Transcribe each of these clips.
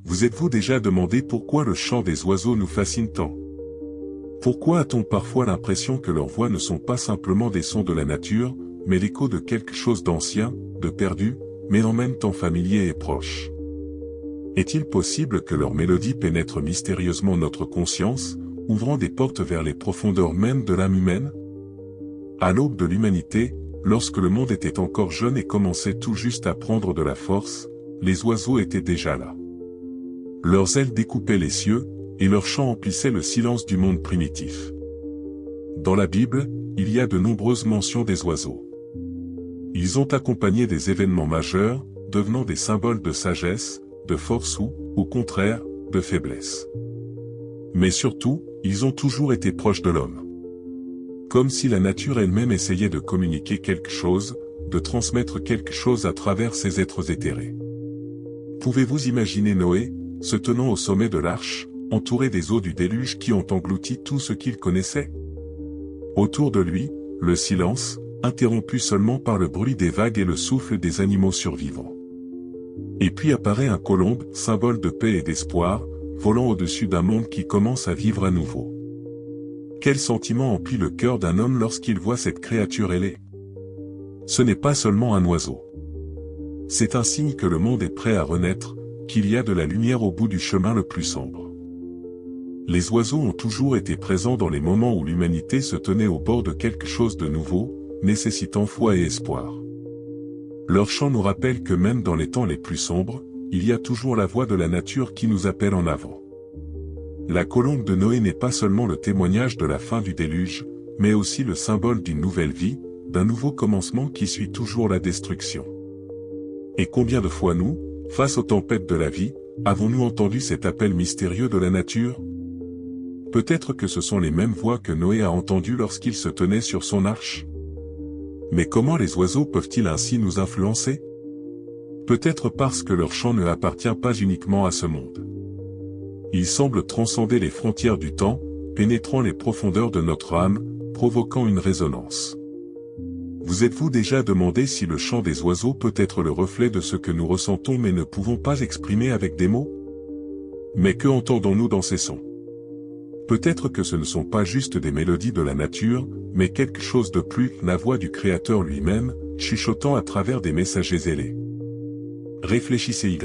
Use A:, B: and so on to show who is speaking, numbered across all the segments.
A: Vous êtes-vous déjà demandé pourquoi le chant des oiseaux nous fascine tant? Pourquoi a-t-on parfois l'impression que leurs voix ne sont pas simplement des sons de la nature, mais l'écho de quelque chose d'ancien, de perdu, mais en même temps familier et proche? Est-il possible que leur mélodie pénètre mystérieusement notre conscience, ouvrant des portes vers les profondeurs même de l'âme humaine? À l'aube de l'humanité, lorsque le monde était encore jeune et commençait tout juste à prendre de la force, les oiseaux étaient déjà là. Leurs ailes découpaient les cieux, et leur chant emplissait le silence du monde primitif. Dans la Bible, il y a de nombreuses mentions des oiseaux. Ils ont accompagné des événements majeurs, devenant des symboles de sagesse, de force ou, au contraire, de faiblesse. Mais surtout, ils ont toujours été proches de l'homme. Comme si la nature elle-même essayait de communiquer quelque chose, de transmettre quelque chose à travers ces êtres éthérés. Pouvez-vous imaginer Noé, se tenant au sommet de l'arche, entouré des eaux du déluge qui ont englouti tout ce qu'il connaissait? Autour de lui, le silence, interrompu seulement par le bruit des vagues et le souffle des animaux survivants. Et puis apparaît un colombe, symbole de paix et d'espoir, volant au-dessus d'un monde qui commence à vivre à nouveau. Quel sentiment emplit le cœur d'un homme lorsqu'il voit cette créature ailée? Ce n'est pas seulement un oiseau. C'est un signe que le monde est prêt à renaître, qu'il y a de la lumière au bout du chemin le plus sombre. Les oiseaux ont toujours été présents dans les moments où l'humanité se tenait au bord de quelque chose de nouveau, nécessitant foi et espoir. Leur chant nous rappelle que même dans les temps les plus sombres, il y a toujours la voix de la nature qui nous appelle en avant. La colombe de Noé n'est pas seulement le témoignage de la fin du déluge, mais aussi le symbole d'une nouvelle vie, d'un nouveau commencement qui suit toujours la destruction. Et combien de fois nous, face aux tempêtes de la vie, avons-nous entendu cet appel mystérieux de la nature? Peut-être que ce sont les mêmes voix que Noé a entendues lorsqu'il se tenait sur son arche. Mais comment les oiseaux peuvent-ils ainsi nous influencer? Peut-être parce que leur chant ne appartient pas uniquement à ce monde. Il semble transcender les frontières du temps, pénétrant les profondeurs de notre âme, provoquant une résonance. Vous êtes-vous déjà demandé si le chant des oiseaux peut être le reflet de ce que nous ressentons mais ne pouvons pas exprimer avec des mots? Mais que entendons-nous dans ces sons? Peut-être que ce ne sont pas juste des mélodies de la nature, mais quelque chose de plus, la voix du Créateur lui-même, chuchotant à travers des messagers ailés. Réfléchissez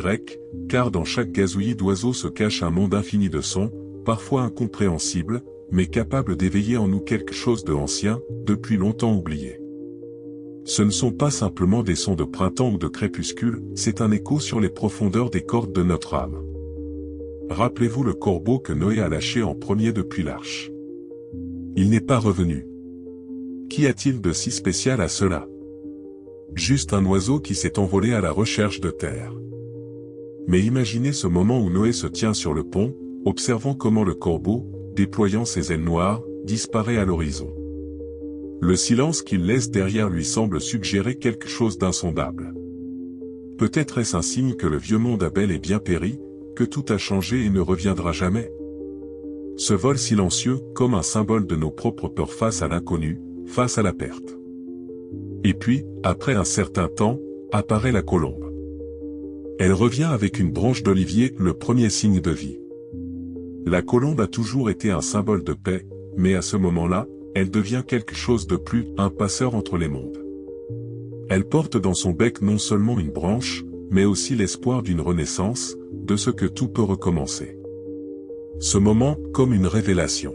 A: car dans chaque gazouillis d'oiseaux se cache un monde infini de sons, parfois incompréhensibles, mais capables d'éveiller en nous quelque chose de ancien, depuis longtemps oublié. Ce ne sont pas simplement des sons de printemps ou de crépuscule, c'est un écho sur les profondeurs des cordes de notre âme. Rappelez-vous le corbeau que Noé a lâché en premier depuis l'arche. Il n'est pas revenu. Qu'y a-t-il de si spécial à cela? Juste un oiseau qui s'est envolé à la recherche de terre. Mais imaginez ce moment où Noé se tient sur le pont, observant comment le corbeau, déployant ses ailes noires, disparaît à l'horizon. Le silence qu'il laisse derrière lui semble suggérer quelque chose d'insondable. Peut-être est-ce un signe que le vieux monde a bel et bien péri, que tout a changé et ne reviendra jamais. Ce vol silencieux, comme un symbole de nos propres peurs face à l'inconnu, face à la perte. Et puis, après un certain temps, apparaît la colombe. Elle revient avec une branche d'olivier, le premier signe de vie. La colombe a toujours été un symbole de paix, mais à ce moment-là, elle devient quelque chose de plus, un passeur entre les mondes. Elle porte dans son bec non seulement une branche, mais aussi l'espoir d'une renaissance, de ce que tout peut recommencer. Ce moment, comme une révélation.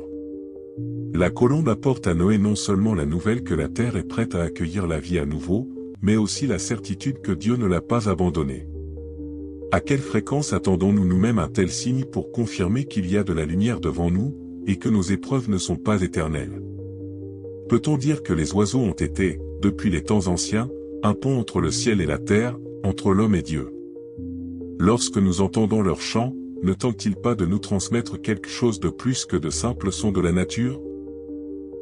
A: La colombe apporte à Noé non seulement la nouvelle que la terre est prête à accueillir la vie à nouveau, mais aussi la certitude que Dieu ne l'a pas abandonnée. À quelle fréquence attendons-nous nous-mêmes un tel signe pour confirmer qu'il y a de la lumière devant nous, et que nos épreuves ne sont pas éternelles? Peut-on dire que les oiseaux ont été, depuis les temps anciens, un pont entre le ciel et la terre, entre l'homme et Dieu? Lorsque nous entendons leur chant, ne tentent-ils pas de nous transmettre quelque chose de plus que de simples sons de la nature?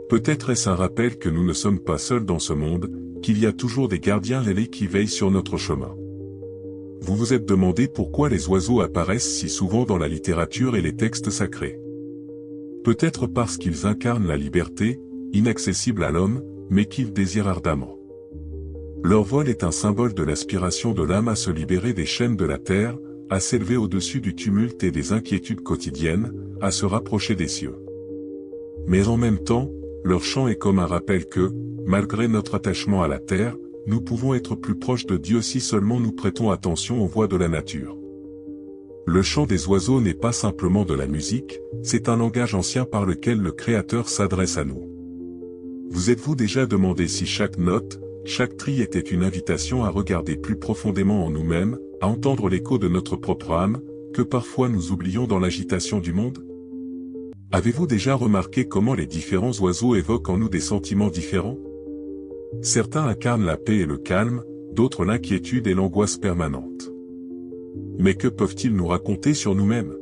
A: Peut-être est-ce un rappel que nous ne sommes pas seuls dans ce monde, qu'il y a toujours des gardiens ailés qui veillent sur notre chemin. Vous vous êtes demandé pourquoi les oiseaux apparaissent si souvent dans la littérature et les textes sacrés. Peut-être parce qu'ils incarnent la liberté, inaccessible à l'homme, mais qu'il désire ardemment. Leur vol est un symbole de l'aspiration de l'âme à se libérer des chaînes de la terre, à s'élever au-dessus du tumulte et des inquiétudes quotidiennes, à se rapprocher des cieux. Mais en même temps, leur chant est comme un rappel que, malgré notre attachement à la terre, nous pouvons être plus proches de Dieu si seulement nous prêtons attention aux voix de la nature. Le chant des oiseaux n'est pas simplement de la musique, c'est un langage ancien par lequel le Créateur s'adresse à nous. Vous êtes-vous déjà demandé si chaque note, chaque tri était une invitation à regarder plus profondément en nous-mêmes, à entendre l'écho de notre propre âme, que parfois nous oublions dans l'agitation du monde? Avez-vous déjà remarqué comment les différents oiseaux évoquent en nous des sentiments différents? Certains incarnent la paix et le calme, d'autres l'inquiétude et l'angoisse permanente. Mais que peuvent-ils nous raconter sur nous-mêmes?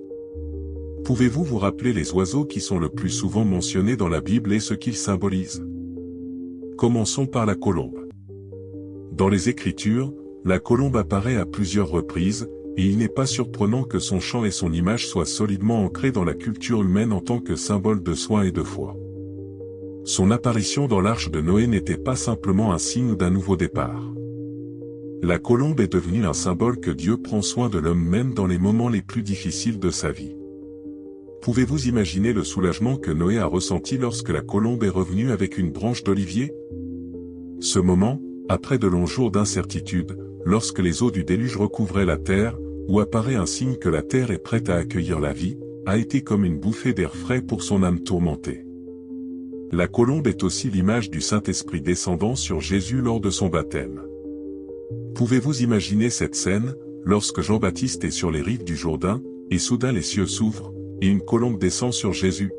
A: Pouvez-vous vous rappeler les oiseaux qui sont le plus souvent mentionnés dans la Bible et ce qu'ils symbolisent? Commençons par la colombe. Dans les Écritures, la colombe apparaît à plusieurs reprises, et il n'est pas surprenant que son chant et son image soient solidement ancrés dans la culture humaine en tant que symbole de soin et de foi. Son apparition dans l'arche de Noé n'était pas simplement un signe d'un nouveau départ. La colombe est devenue un symbole que Dieu prend soin de l'homme même dans les moments les plus difficiles de sa vie. Pouvez-vous imaginer le soulagement que Noé a ressenti lorsque la colombe est revenue avec une branche d'olivier? Ce moment, après de longs jours d'incertitude, lorsque les eaux du déluge recouvraient la terre, où apparaît un signe que la terre est prête à accueillir la vie, a été comme une bouffée d'air frais pour son âme tourmentée. La colombe est aussi l'image du Saint-Esprit descendant sur Jésus lors de son baptême. Pouvez-vous imaginer cette scène, lorsque Jean-Baptiste est sur les rives du Jourdain, et soudain les cieux s'ouvrent, et une colombe descend sur Jésus?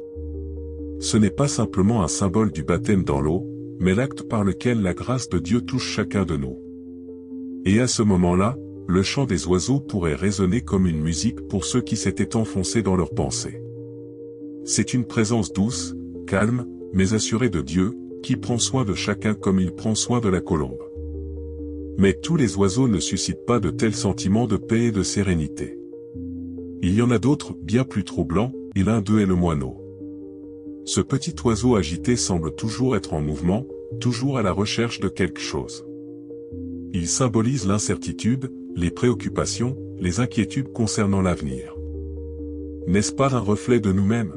A: Ce n'est pas simplement un symbole du baptême dans l'eau, mais l'acte par lequel la grâce de Dieu touche chacun de nous. Et à ce moment-là, le chant des oiseaux pourrait résonner comme une musique pour ceux qui s'étaient enfoncés dans leurs pensées. C'est une présence douce, calme, mais assurée de Dieu, qui prend soin de chacun comme il prend soin de la colombe. Mais tous les oiseaux ne suscitent pas de tels sentiments de paix et de sérénité. Il y en a d'autres, bien plus troublants, et l'un d'eux est le moineau. Ce petit oiseau agité semble toujours être en mouvement, toujours à la recherche de quelque chose. Il symbolise l'incertitude, les préoccupations, les inquiétudes concernant l'avenir. N'est-ce pas un reflet de nous-mêmes?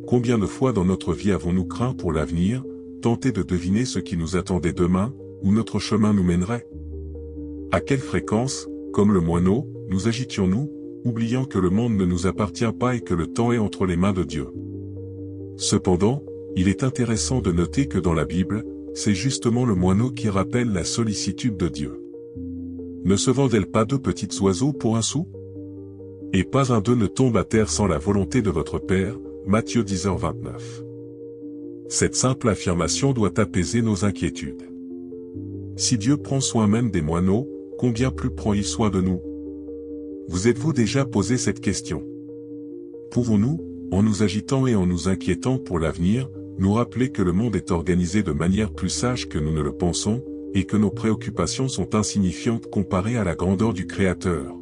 A: Combien de fois dans notre vie avons-nous craint pour l'avenir, tenté de deviner ce qui nous attendait demain, où notre chemin nous mènerait? À quelle fréquence, comme le moineau, nous agitions-nous, oubliant que le monde ne nous appartient pas et que le temps est entre les mains de Dieu? Cependant, il est intéressant de noter que dans la Bible, c'est justement le moineau qui rappelle la sollicitude de Dieu. Ne se vendent-elles pas 2 petits oiseaux pour 1 sou? Et pas un d'eux ne tombe à terre sans la volonté de votre Père, Matthieu 10h29. Cette simple affirmation doit apaiser nos inquiétudes. Si Dieu prend soin même des moineaux, combien plus prend-il soin de nous? Vous êtes-vous déjà posé cette question? Pouvons-nous, en nous agitant et en nous inquiétant pour l'avenir, nous rappeler que le monde est organisé de manière plus sage que nous ne le pensons, et que nos préoccupations sont insignifiantes comparées à la grandeur du Créateur?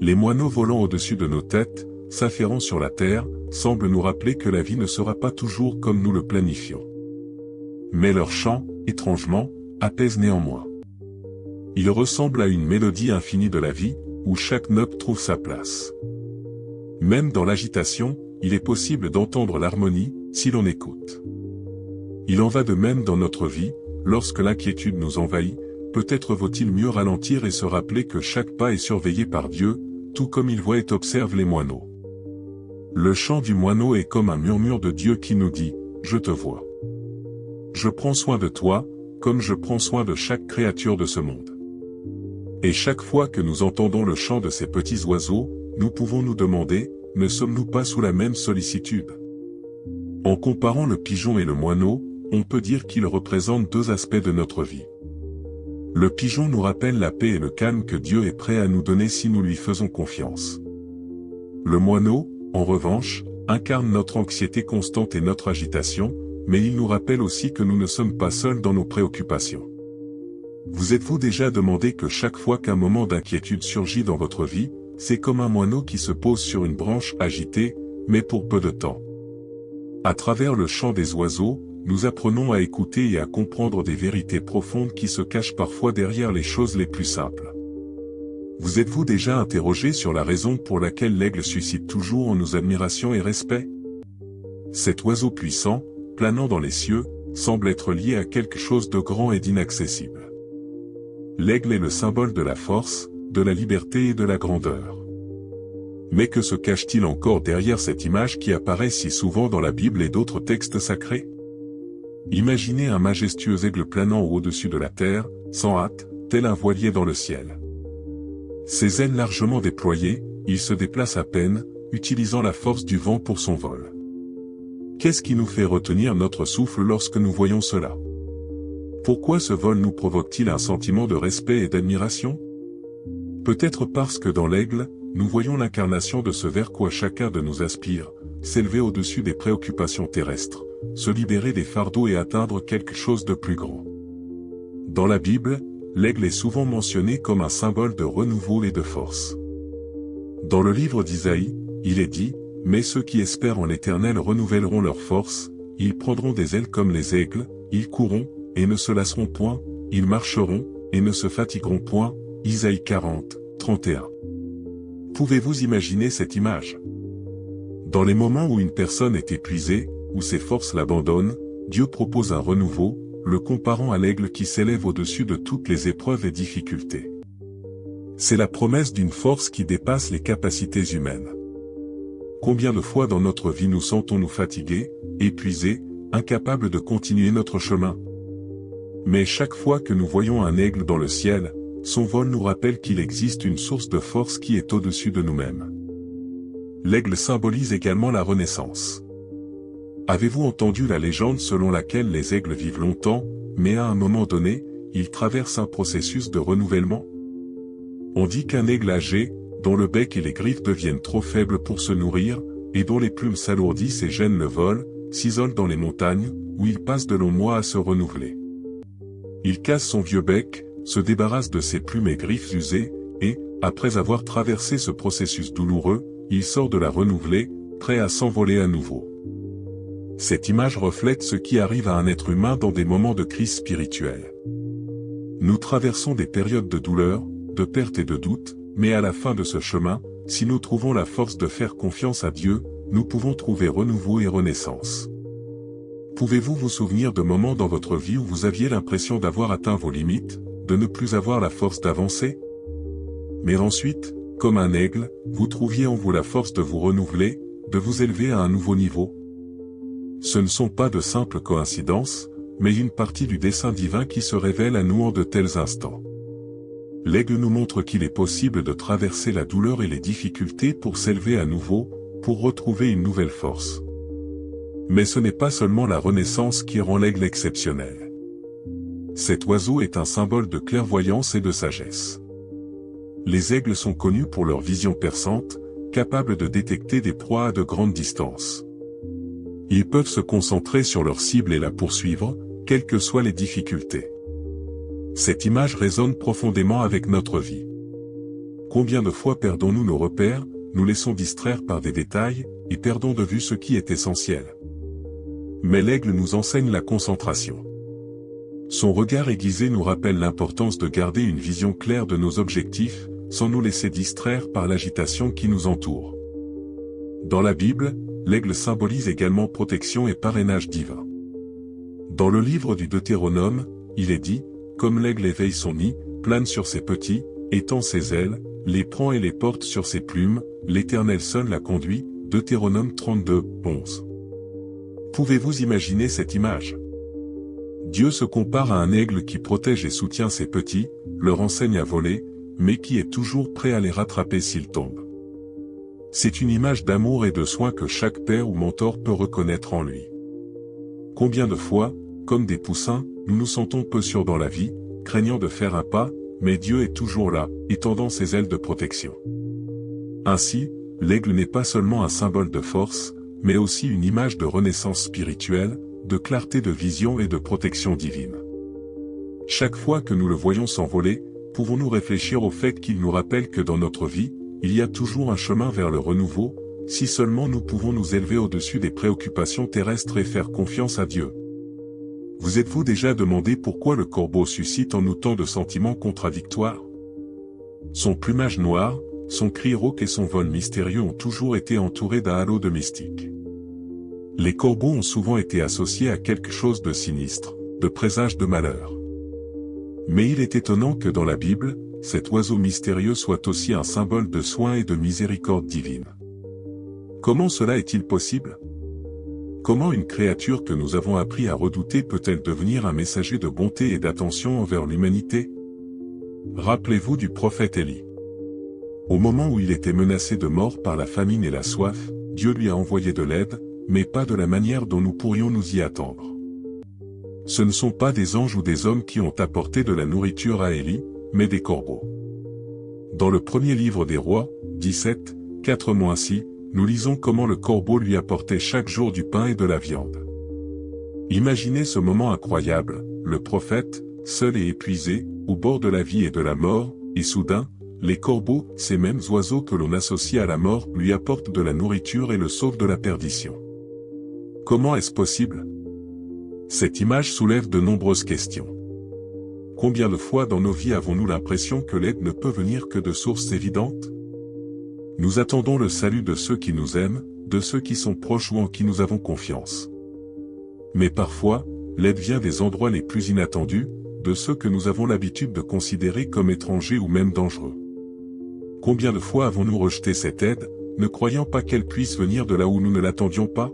A: Les moineaux volant au-dessus de nos têtes, s'affairant sur la terre, semblent nous rappeler que la vie ne sera pas toujours comme nous le planifions. Mais leur chant, étrangement, apaise néanmoins. Il ressemble à une mélodie infinie de la vie, où chaque note trouve sa place. Même dans l'agitation, il est possible d'entendre l'harmonie, si l'on écoute. Il en va de même dans notre vie, lorsque l'inquiétude nous envahit, peut-être vaut-il mieux ralentir et se rappeler que chaque pas est surveillé par Dieu, tout comme il voit et observe les moineaux. Le chant du moineau est comme un murmure de Dieu qui nous dit « Je te vois. Je prends soin de toi, comme je prends soin de chaque créature de ce monde. » Et chaque fois que nous entendons le chant de ces petits oiseaux, nous pouvons nous demander, ne sommes-nous pas sous la même sollicitude? En comparant le pigeon et le moineau, on peut dire qu'ils représentent 2 aspects de notre vie. Le pigeon nous rappelle la paix et le calme que Dieu est prêt à nous donner si nous lui faisons confiance. Le moineau, en revanche, incarne notre anxiété constante et notre agitation, mais il nous rappelle aussi que nous ne sommes pas seuls dans nos préoccupations. Vous êtes-vous déjà demandé que chaque fois qu'un moment d'inquiétude surgit dans votre vie, c'est comme un moineau qui se pose sur une branche agitée, mais pour peu de temps? À travers le chant des oiseaux, nous apprenons à écouter et à comprendre des vérités profondes qui se cachent parfois derrière les choses les plus simples. Vous êtes-vous déjà interrogé sur la raison pour laquelle l'aigle suscite toujours en nous admiration et respect? Cet oiseau puissant, planant dans les cieux, semble être lié à quelque chose de grand et d'inaccessible. L'aigle est le symbole de la force, de la liberté et de la grandeur. Mais que se cache-t-il encore derrière cette image qui apparaît si souvent dans la Bible et d'autres textes sacrés? Imaginez un majestueux aigle planant au-dessus de la terre, sans hâte, tel un voilier dans le ciel. Ses ailes largement déployées, il se déplace à peine, utilisant la force du vent pour son vol. Qu'est-ce qui nous fait retenir notre souffle lorsque nous voyons cela? Pourquoi ce vol nous provoque-t-il un sentiment de respect et d'admiration? Peut-être parce que dans l'aigle, nous voyons l'incarnation de ce vers quoi chacun de nous aspire, s'élever au-dessus des préoccupations terrestres, se libérer des fardeaux et atteindre quelque chose de plus grand. Dans la Bible, l'aigle est souvent mentionné comme un symbole de renouveau et de force. Dans le livre d'Isaïe, il est dit, « Mais ceux qui espèrent en l'Éternel renouvelleront leur force, ils prendront des ailes comme les aigles, ils courront, et ne se lasseront point, ils marcheront, et ne se fatigueront point. » Isaïe 40, 31. Pouvez-vous imaginer cette image? Dans les moments où une personne est épuisée, où ses forces l'abandonnent, Dieu propose un renouveau, le comparant à l'aigle qui s'élève au-dessus de toutes les épreuves et difficultés. C'est la promesse d'une force qui dépasse les capacités humaines. Combien de fois dans notre vie nous sentons-nous fatigués, épuisés, incapables de continuer notre chemin? Mais chaque fois que nous voyons un aigle dans le ciel, son vol nous rappelle qu'il existe une source de force qui est au-dessus de nous-mêmes. L'aigle symbolise également la renaissance. Avez-vous entendu la légende selon laquelle les aigles vivent longtemps, mais à un moment donné, ils traversent un processus de renouvellement? On dit qu'un aigle âgé, dont le bec et les griffes deviennent trop faibles pour se nourrir, et dont les plumes s'alourdissent et gênent le vol, s'isole dans les montagnes, où il passe de longs mois à se renouveler. Il casse son vieux bec, se débarrasse de ses plumes et griffes usées, et, après avoir traversé ce processus douloureux, il sort de la renouvelée, prêt à s'envoler à nouveau. Cette image reflète ce qui arrive à un être humain dans des moments de crise spirituelle. Nous traversons des périodes de douleur, de perte et de doute, mais à la fin de ce chemin, si nous trouvons la force de faire confiance à Dieu, nous pouvons trouver renouveau et renaissance. Pouvez-vous vous souvenir de moments dans votre vie où vous aviez l'impression d'avoir atteint vos limites, de ne plus avoir la force d'avancer? Mais ensuite, comme un aigle, vous trouviez en vous la force de vous renouveler, de vous élever à un nouveau niveau. Ce ne sont pas de simples coïncidences, mais une partie du dessein divin qui se révèle à nous en de tels instants. L'aigle nous montre qu'il est possible de traverser la douleur et les difficultés pour s'élever à nouveau, pour retrouver une nouvelle force. Mais ce n'est pas seulement la renaissance qui rend l'aigle exceptionnel. Cet oiseau est un symbole de clairvoyance et de sagesse. Les aigles sont connus pour leur vision perçante, capables de détecter des proies à de grandes distances. Ils peuvent se concentrer sur leur cible et la poursuivre, quelles que soient les difficultés. Cette image résonne profondément avec notre vie. Combien de fois perdons-nous nos repères, nous laissons distraire par des détails, et perdons de vue ce qui est essentiel. Mais l'aigle nous enseigne la concentration. Son regard aiguisé nous rappelle l'importance de garder une vision claire de nos objectifs, sans nous laisser distraire par l'agitation qui nous entoure. Dans la Bible, l'aigle symbolise également protection et parrainage divin. Dans le livre du Deutéronome, il est dit, « Comme l'aigle éveille son nid, plane sur ses petits, étend ses ailes, les prend et les porte sur ses plumes, l'Éternel seul la conduit. » Deutéronome 32, 11. Pouvez-vous imaginer cette image? Dieu se compare à un aigle qui protège et soutient ses petits, leur enseigne à voler, mais qui est toujours prêt à les rattraper s'ils tombent. C'est une image d'amour et de soin que chaque père ou mentor peut reconnaître en lui. Combien de fois, comme des poussins, nous nous sentons peu sûrs dans la vie, craignant de faire un pas, mais Dieu est toujours là, étendant ses ailes de protection. Ainsi, l'aigle n'est pas seulement un symbole de force, mais aussi une image de renaissance spirituelle, de clarté de vision et de protection divine. Chaque fois que nous le voyons s'envoler, pouvons-nous réfléchir au fait qu'il nous rappelle que dans notre vie, il y a toujours un chemin vers le renouveau, si seulement nous pouvons nous élever au-dessus des préoccupations terrestres et faire confiance à Dieu. Vous êtes-vous déjà demandé pourquoi le corbeau suscite en nous tant de sentiments contradictoires? Son plumage noir, son cri rauque et son vol mystérieux ont toujours été entourés d'un halo de mystique. Les corbeaux ont souvent été associés à quelque chose de sinistre, de présage de malheur. Mais il est étonnant que dans la Bible, cet oiseau mystérieux soit aussi un symbole de soin et de miséricorde divine. Comment cela est-il possible? Comment une créature que nous avons appris à redouter peut-elle devenir un messager de bonté et d'attention envers l'humanité? Rappelez-vous du prophète Élie. Au moment où il était menacé de mort par la famine et la soif, Dieu lui a envoyé de l'aide, mais pas de la manière dont nous pourrions nous y attendre. Ce ne sont pas des anges ou des hommes qui ont apporté de la nourriture à Élie, mais des corbeaux. Dans le premier livre des Rois, 17, 4-6, nous lisons comment le corbeau lui apportait chaque jour du pain et de la viande. Imaginez ce moment incroyable, le prophète, seul et épuisé, au bord de la vie et de la mort, et soudain, les corbeaux, ces mêmes oiseaux que l'on associe à la mort, lui apportent de la nourriture et le sauvent de la perdition. Comment est-ce possible? Cette image soulève de nombreuses questions. Combien de fois dans nos vies avons-nous l'impression que l'aide ne peut venir que de sources évidentes? Nous attendons le salut de ceux qui nous aiment, de ceux qui sont proches ou en qui nous avons confiance. Mais parfois, l'aide vient des endroits les plus inattendus, de ceux que nous avons l'habitude de considérer comme étrangers ou même dangereux. Combien de fois avons-nous rejeté cette aide, ne croyant pas qu'elle puisse venir de là où nous ne l'attendions pas?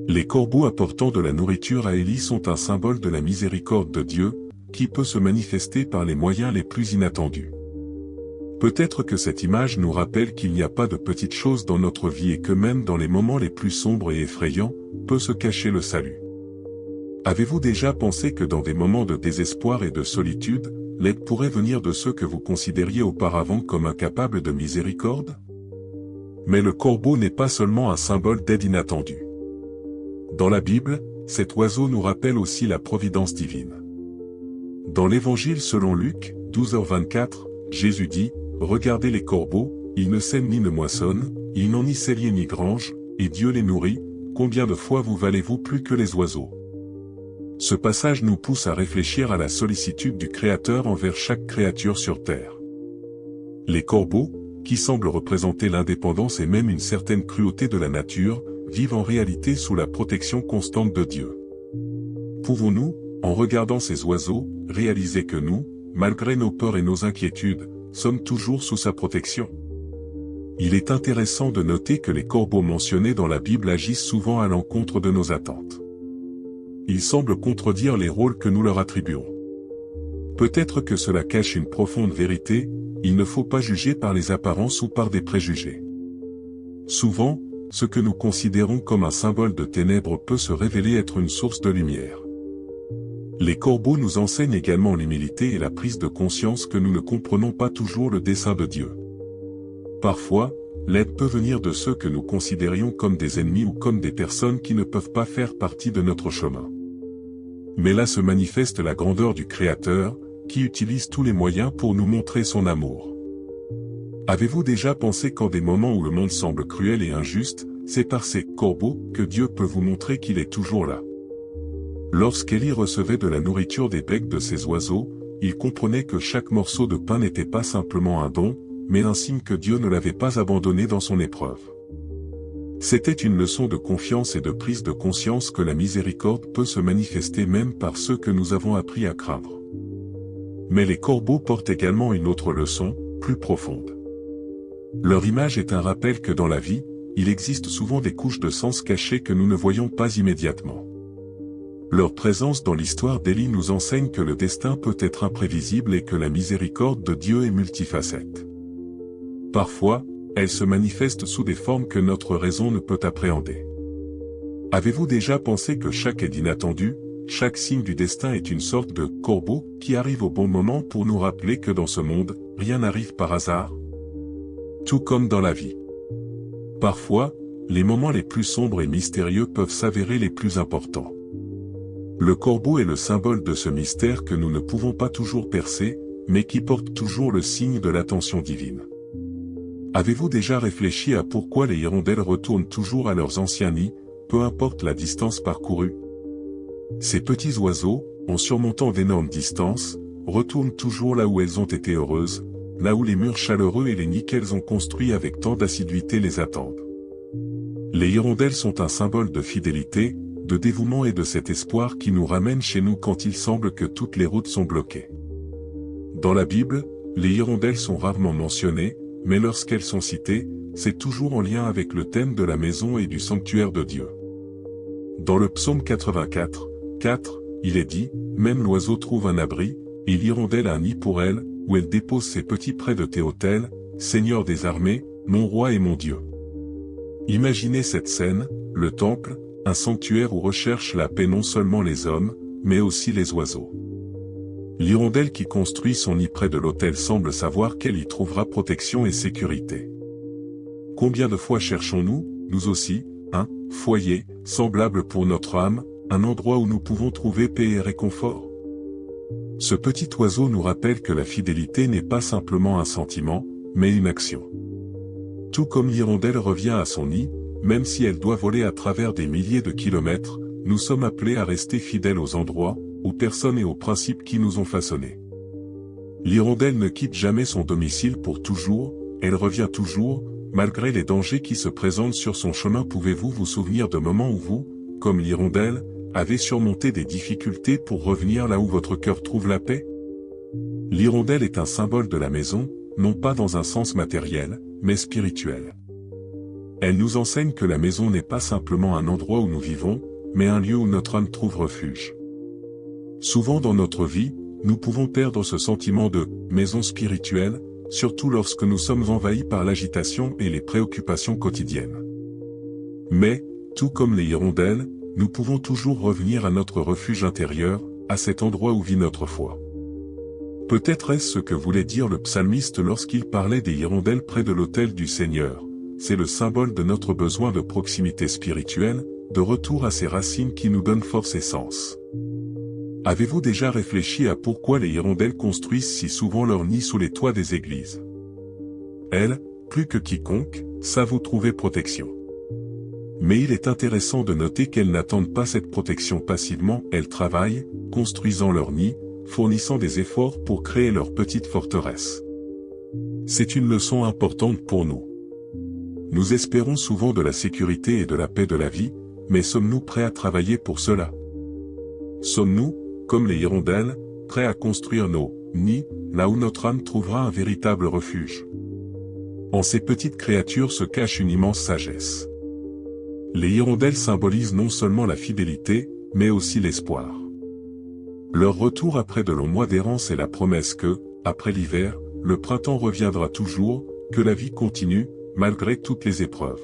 A: Les corbeaux apportant de la nourriture à Élie sont un symbole de la miséricorde de Dieu, qui peut se manifester par les moyens les plus inattendus. Peut-être que cette image nous rappelle qu'il n'y a pas de petites choses dans notre vie et que même dans les moments les plus sombres et effrayants, peut se cacher le salut. Avez-vous déjà pensé que dans des moments de désespoir et de solitude, l'aide pourrait venir de ceux que vous considériez auparavant comme incapables de miséricorde? Mais le corbeau n'est pas seulement un symbole d'aide inattendue. Dans la Bible, cet oiseau nous rappelle aussi la providence divine. Dans l'Évangile selon Luc, 12h24, Jésus dit, « Regardez les corbeaux, ils ne sèment ni ne moissonnent, ils n'ont ni cellier ni grange, et Dieu les nourrit, combien de fois vous valez-vous plus que les oiseaux ?» Ce passage nous pousse à réfléchir à la sollicitude du Créateur envers chaque créature sur terre. Les corbeaux, qui semblent représenter l'indépendance et même une certaine cruauté de la nature, vivent en réalité sous la protection constante de Dieu. Pouvons-nous, en regardant ces oiseaux, réaliser que nous, malgré nos peurs et nos inquiétudes, sommes toujours sous sa protection? Il est intéressant de noter que les corbeaux mentionnés dans la Bible agissent souvent à l'encontre de nos attentes. Ils semblent contredire les rôles que nous leur attribuons. Peut-être que cela cache une profonde vérité, il ne faut pas juger par les apparences ou par des préjugés. Souvent, ce que nous considérons comme un symbole de ténèbres peut se révéler être une source de lumière. Les corbeaux nous enseignent également l'humilité et la prise de conscience que nous ne comprenons pas toujours le dessein de Dieu. Parfois, l'aide peut venir de ceux que nous considérions comme des ennemis ou comme des personnes qui ne peuvent pas faire partie de notre chemin. Mais là se manifeste la grandeur du Créateur, qui utilise tous les moyens pour nous montrer son amour. Avez-vous déjà pensé qu'en des moments où le monde semble cruel et injuste, c'est par ces corbeaux que Dieu peut vous montrer qu'il est toujours là? Lorsqu'Élie recevait de la nourriture des becs de ces oiseaux, il comprenait que chaque morceau de pain n'était pas simplement un don, mais un signe que Dieu ne l'avait pas abandonné dans son épreuve. C'était une leçon de confiance et de prise de conscience que la miséricorde peut se manifester même par ceux que nous avons appris à craindre. Mais les corbeaux portent également une autre leçon, plus profonde. Leur image est un rappel que dans la vie, il existe souvent des couches de sens cachées que nous ne voyons pas immédiatement. Leur présence dans l'histoire d'Élie nous enseigne que le destin peut être imprévisible et que la miséricorde de Dieu est multifacette. Parfois, elle se manifeste sous des formes que notre raison ne peut appréhender. Avez-vous déjà pensé que chaque aide inattendue, chaque signe du destin est une sorte de corbeau qui arrive au bon moment pour nous rappeler que dans ce monde, rien n'arrive par hasard? Tout comme dans la vie. Parfois, les moments les plus sombres et mystérieux peuvent s'avérer les plus importants. Le corbeau est le symbole de ce mystère que nous ne pouvons pas toujours percer, mais qui porte toujours le signe de l'attention divine. Avez-vous déjà réfléchi à pourquoi les hirondelles retournent toujours à leurs anciens nids, peu importe la distance parcourue? Ces petits oiseaux, en surmontant d'énormes distances, retournent toujours là où elles ont été heureuses, là où les murs chaleureux et les nids qu'elles ont construits avec tant d'assiduité les attendent. Les hirondelles sont un symbole de fidélité, de dévouement et de cet espoir qui nous ramène chez nous quand il semble que toutes les routes sont bloquées. Dans la Bible, les hirondelles sont rarement mentionnées, mais lorsqu'elles sont citées, c'est toujours en lien avec le thème de la maison et du sanctuaire de Dieu. Dans le psaume 84, 4, il est dit, « Même l'oiseau trouve un abri, et l'hirondelle un nid pour elle, où elle dépose ses petits près de tes autels, Seigneur des armées, mon roi et mon Dieu. » Imaginez cette scène, le temple, un sanctuaire où recherchent la paix non seulement les hommes, mais aussi les oiseaux. L'hirondelle qui construit son nid près de l'autel semble savoir qu'elle y trouvera protection et sécurité. Combien de fois cherchons-nous, nous aussi, un foyer, semblable pour notre âme, un endroit où nous pouvons trouver paix et réconfort? Ce petit oiseau nous rappelle que la fidélité n'est pas simplement un sentiment, mais une action. Tout comme l'hirondelle revient à son nid, même si elle doit voler à travers des milliers de kilomètres, nous sommes appelés à rester fidèles aux endroits, aux personnes et aux principes qui nous ont façonnés. L'hirondelle ne quitte jamais son domicile pour toujours, elle revient toujours, malgré les dangers qui se présentent sur son chemin. Pouvez-vous vous souvenir de moments où vous, comme l'hirondelle, avez surmonté des difficultés pour revenir là où votre cœur trouve la paix? L'hirondelle est un symbole de la maison, non pas dans un sens matériel, mais spirituel. Elle nous enseigne que la maison n'est pas simplement un endroit où nous vivons, mais un lieu où notre âme trouve refuge. Souvent dans notre vie, nous pouvons perdre ce sentiment de maison spirituelle, surtout lorsque nous sommes envahis par l'agitation et les préoccupations quotidiennes. Mais, tout comme les hirondelles, nous pouvons toujours revenir à notre refuge intérieur, à cet endroit où vit notre foi. Peut-être est-ce ce que voulait dire le psalmiste lorsqu'il parlait des hirondelles près de l'autel du Seigneur. C'est le symbole de notre besoin de proximité spirituelle, de retour à ces racines qui nous donnent force et sens. Avez-vous déjà réfléchi à pourquoi les hirondelles construisent si souvent leur nid sous les toits des églises? Elles, plus que quiconque, savent où trouver protection. Mais il est intéressant de noter qu'elles n'attendent pas cette protection passivement, elles travaillent, construisant leur nid, fournissant des efforts pour créer leur petite forteresse. C'est une leçon importante pour nous. Nous espérons souvent de la sécurité et de la paix de la vie, mais sommes-nous prêts à travailler pour cela? Sommes-nous, comme les hirondelles, prêts à construire nos nids, là où notre âme trouvera un véritable refuge? En ces petites créatures se cache une immense sagesse. Les hirondelles symbolisent non seulement la fidélité, mais aussi l'espoir. Leur retour après de longs mois d'errance est la promesse que, après l'hiver, le printemps reviendra toujours, que la vie continue, malgré toutes les épreuves.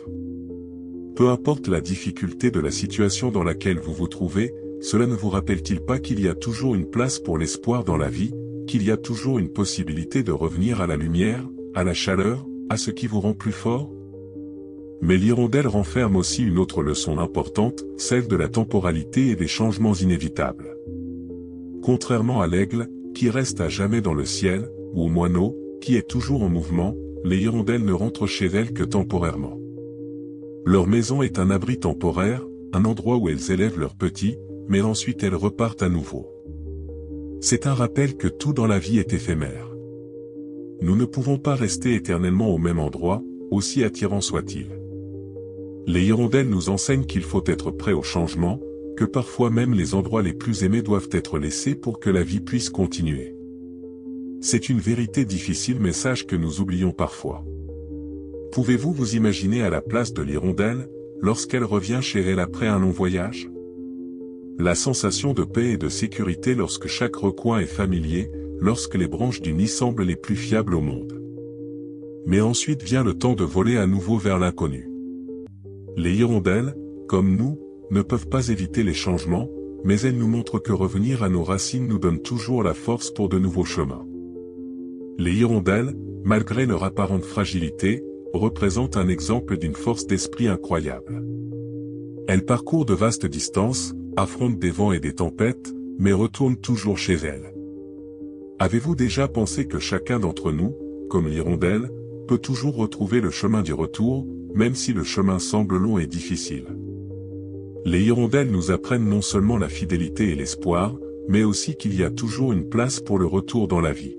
A: Peu importe la difficulté de la situation dans laquelle vous vous trouvez, cela ne vous rappelle-t-il pas qu'il y a toujours une place pour l'espoir dans la vie, qu'il y a toujours une possibilité de revenir à la lumière, à la chaleur, à ce qui vous rend plus fort? Mais l'hirondelle renferme aussi une autre leçon importante, celle de la temporalité et des changements inévitables. Contrairement à l'aigle, qui reste à jamais dans le ciel, ou au moineau, qui est toujours en mouvement, les hirondelles ne rentrent chez elles que temporairement. Leur maison est un abri temporaire, un endroit où elles élèvent leurs petits, mais ensuite elles repartent à nouveau. C'est un rappel que tout dans la vie est éphémère. Nous ne pouvons pas rester éternellement au même endroit, aussi attirant soit-il. Les hirondelles nous enseignent qu'il faut être prêt au changement, que parfois même les endroits les plus aimés doivent être laissés pour que la vie puisse continuer. C'est une vérité difficile, message que nous oublions parfois. Pouvez-vous vous imaginer à la place de l'hirondelle, lorsqu'elle revient chez elle après un long voyage? La sensation de paix et de sécurité lorsque chaque recoin est familier, lorsque les branches du nid semblent les plus fiables au monde. Mais ensuite vient le temps de voler à nouveau vers l'inconnu. Les hirondelles, comme nous, ne peuvent pas éviter les changements, mais elles nous montrent que revenir à nos racines nous donne toujours la force pour de nouveaux chemins. Les hirondelles, malgré leur apparente fragilité, représentent un exemple d'une force d'esprit incroyable. Elles parcourent de vastes distances, affrontent des vents et des tempêtes, mais retournent toujours chez elles. Avez-vous déjà pensé que chacun d'entre nous, comme l'hirondelle, peut toujours retrouver le chemin du retour, même si le chemin semble long et difficile? Les hirondelles nous apprennent non seulement la fidélité et l'espoir, mais aussi qu'il y a toujours une place pour le retour dans la vie.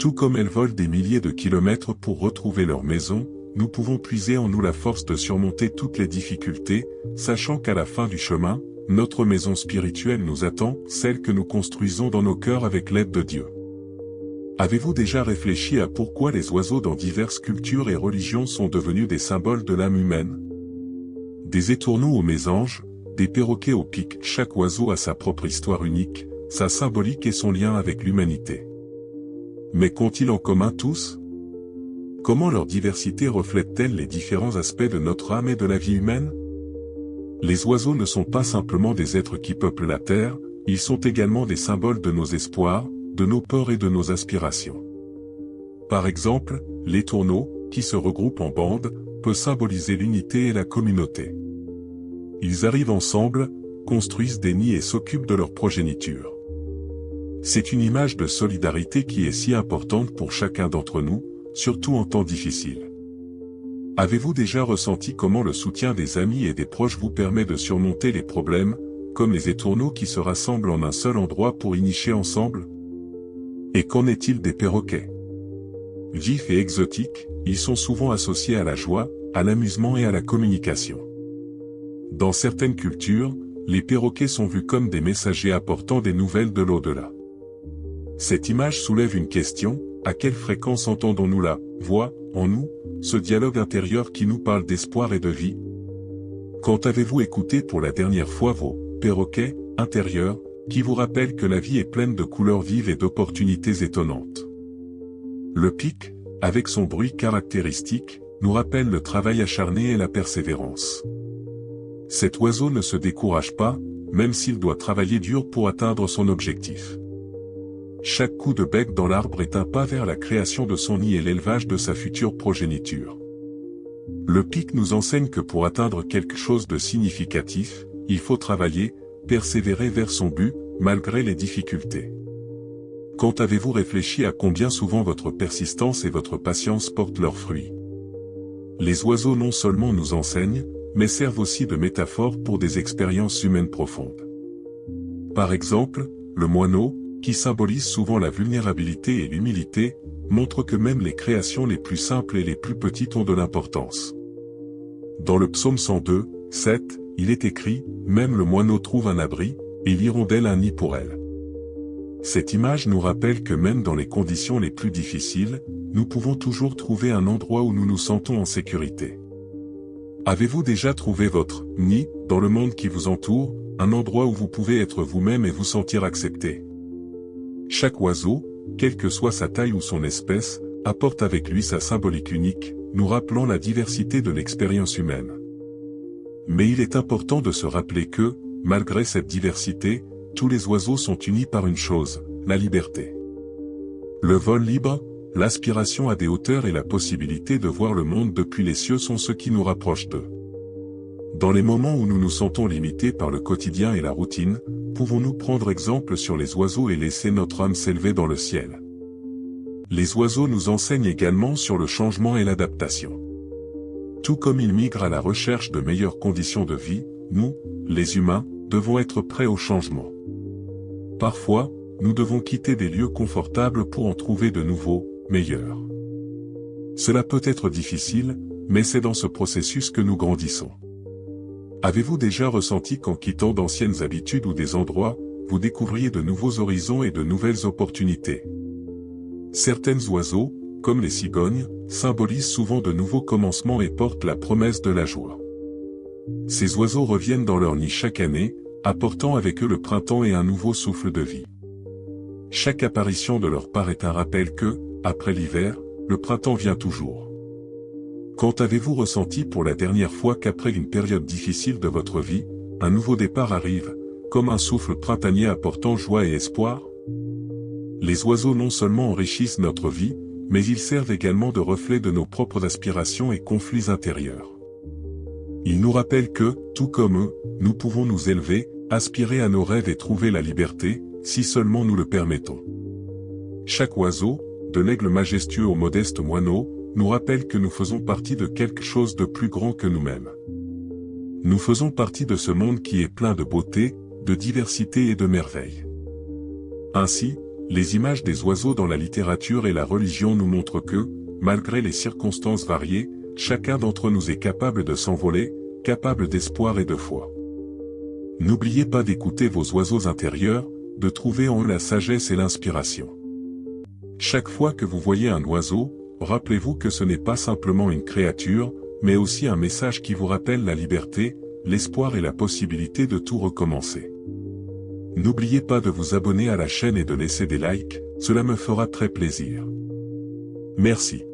A: Tout comme elles volent des milliers de kilomètres pour retrouver leur maison, nous pouvons puiser en nous la force de surmonter toutes les difficultés, sachant qu'à la fin du chemin, notre maison spirituelle nous attend, celle que nous construisons dans nos cœurs avec l'aide de Dieu. Avez-vous déjà réfléchi à pourquoi les oiseaux dans diverses cultures et religions sont devenus des symboles de l'âme humaine? Des étourneaux aux mésanges, des perroquets au pic, chaque oiseau a sa propre histoire unique, sa symbolique et son lien avec l'humanité. Mais qu'ont-ils en commun tous? Comment leur diversité reflète-t-elle les différents aspects de notre âme et de la vie humaine? Les oiseaux ne sont pas simplement des êtres qui peuplent la terre, ils sont également des symboles de nos espoirs, de nos peurs et de nos aspirations. Par exemple, l'étourneau, qui se regroupe en bandes, peut symboliser l'unité et la communauté. Ils arrivent ensemble, construisent des nids et s'occupent de leur progéniture. C'est une image de solidarité qui est si importante pour chacun d'entre nous, surtout en temps difficiles. Avez-vous déjà ressenti comment le soutien des amis et des proches vous permet de surmonter les problèmes, comme les étourneaux qui se rassemblent en un seul endroit pour y nicher ensemble? Et qu'en est-il des perroquets? Vifs et exotiques, ils sont souvent associés à la joie, à l'amusement et à la communication. Dans certaines cultures, les perroquets sont vus comme des messagers apportant des nouvelles de l'au-delà. Cette image soulève une question: à quelle fréquence entendons-nous la voix, en nous, ce dialogue intérieur qui nous parle d'espoir et de vie? Quand avez-vous écouté pour la dernière fois vos perroquets intérieurs, qui vous rappellent que la vie est pleine de couleurs vives et d'opportunités étonnantes? Le pic, avec son bruit caractéristique, nous rappelle le travail acharné et la persévérance. Cet oiseau ne se décourage pas, même s'il doit travailler dur pour atteindre son objectif. Chaque coup de bec dans l'arbre est un pas vers la création de son nid et l'élevage de sa future progéniture. Le pic nous enseigne que pour atteindre quelque chose de significatif, il faut travailler, persévérer vers son but, malgré les difficultés. Quand avez-vous réfléchi à combien souvent votre persistance et votre patience portent leurs fruits? Les oiseaux non seulement nous enseignent, mais servent aussi de métaphore pour des expériences humaines profondes. Par exemple, le moineau, qui symbolise souvent la vulnérabilité et l'humilité, montre que même les créations les plus simples et les plus petites ont de l'importance. Dans le psaume 102, 7, il est écrit « Même le moineau trouve un abri, et l'hirondelle un nid pour elle ». Cette image nous rappelle que même dans les conditions les plus difficiles, nous pouvons toujours trouver un endroit où nous nous sentons en sécurité. Avez-vous déjà trouvé votre « nid » dans le monde qui vous entoure, un endroit où vous pouvez être vous-même et vous sentir accepté? Chaque oiseau, quelle que soit sa taille ou son espèce, apporte avec lui sa symbolique unique, nous rappelant la diversité de l'expérience humaine. Mais il est important de se rappeler que, malgré cette diversité, tous les oiseaux sont unis par une chose, la liberté. Le vol libre, l'aspiration à des hauteurs et la possibilité de voir le monde depuis les cieux sont ce qui nous rapprochent d'eux. Dans les moments où nous nous sentons limités par le quotidien et la routine, pouvons-nous prendre exemple sur les oiseaux et laisser notre âme s'élever dans le ciel? Les oiseaux nous enseignent également sur le changement et l'adaptation. Tout comme ils migrent à la recherche de meilleures conditions de vie, nous, les humains, devons être prêts au changement. Parfois, nous devons quitter des lieux confortables pour en trouver de nouveaux, meilleurs. Cela peut être difficile, mais c'est dans ce processus que nous grandissons. Avez-vous déjà ressenti qu'en quittant d'anciennes habitudes ou des endroits, vous découvriez de nouveaux horizons et de nouvelles opportunités? Certains oiseaux, comme les cigognes, symbolisent souvent de nouveaux commencements et portent la promesse de la joie. Ces oiseaux reviennent dans leur nid chaque année, apportant avec eux le printemps et un nouveau souffle de vie. Chaque apparition de leur part est un rappel que, après l'hiver, le printemps vient toujours. Quand avez-vous ressenti pour la dernière fois qu'après une période difficile de votre vie, un nouveau départ arrive, comme un souffle printanier apportant joie et espoir? Les oiseaux non seulement enrichissent notre vie, mais ils servent également de reflet de nos propres aspirations et conflits intérieurs. Ils nous rappellent que, tout comme eux, nous pouvons nous élever, aspirer à nos rêves et trouver la liberté, si seulement nous le permettons. Chaque oiseau, de l'aigle majestueux au modeste moineau, nous rappelle que nous faisons partie de quelque chose de plus grand que nous-mêmes. Nous faisons partie de ce monde qui est plein de beauté, de diversité et de merveilles. Ainsi, Les images des oiseaux dans la littérature et la religion nous montrent que, malgré les circonstances variées, chacun d'entre nous est capable de s'envoler, capable d'espoir et de foi. N'oubliez pas d'écouter vos oiseaux intérieurs, de trouver en eux la sagesse et l'inspiration. Chaque fois que vous voyez un oiseau, rappelez-vous que ce n'est pas simplement une créature, mais aussi un message qui vous rappelle la liberté, l'espoir et la possibilité de tout recommencer. N'oubliez pas de vous abonner à la chaîne et de laisser des likes, cela me fera très plaisir. Merci.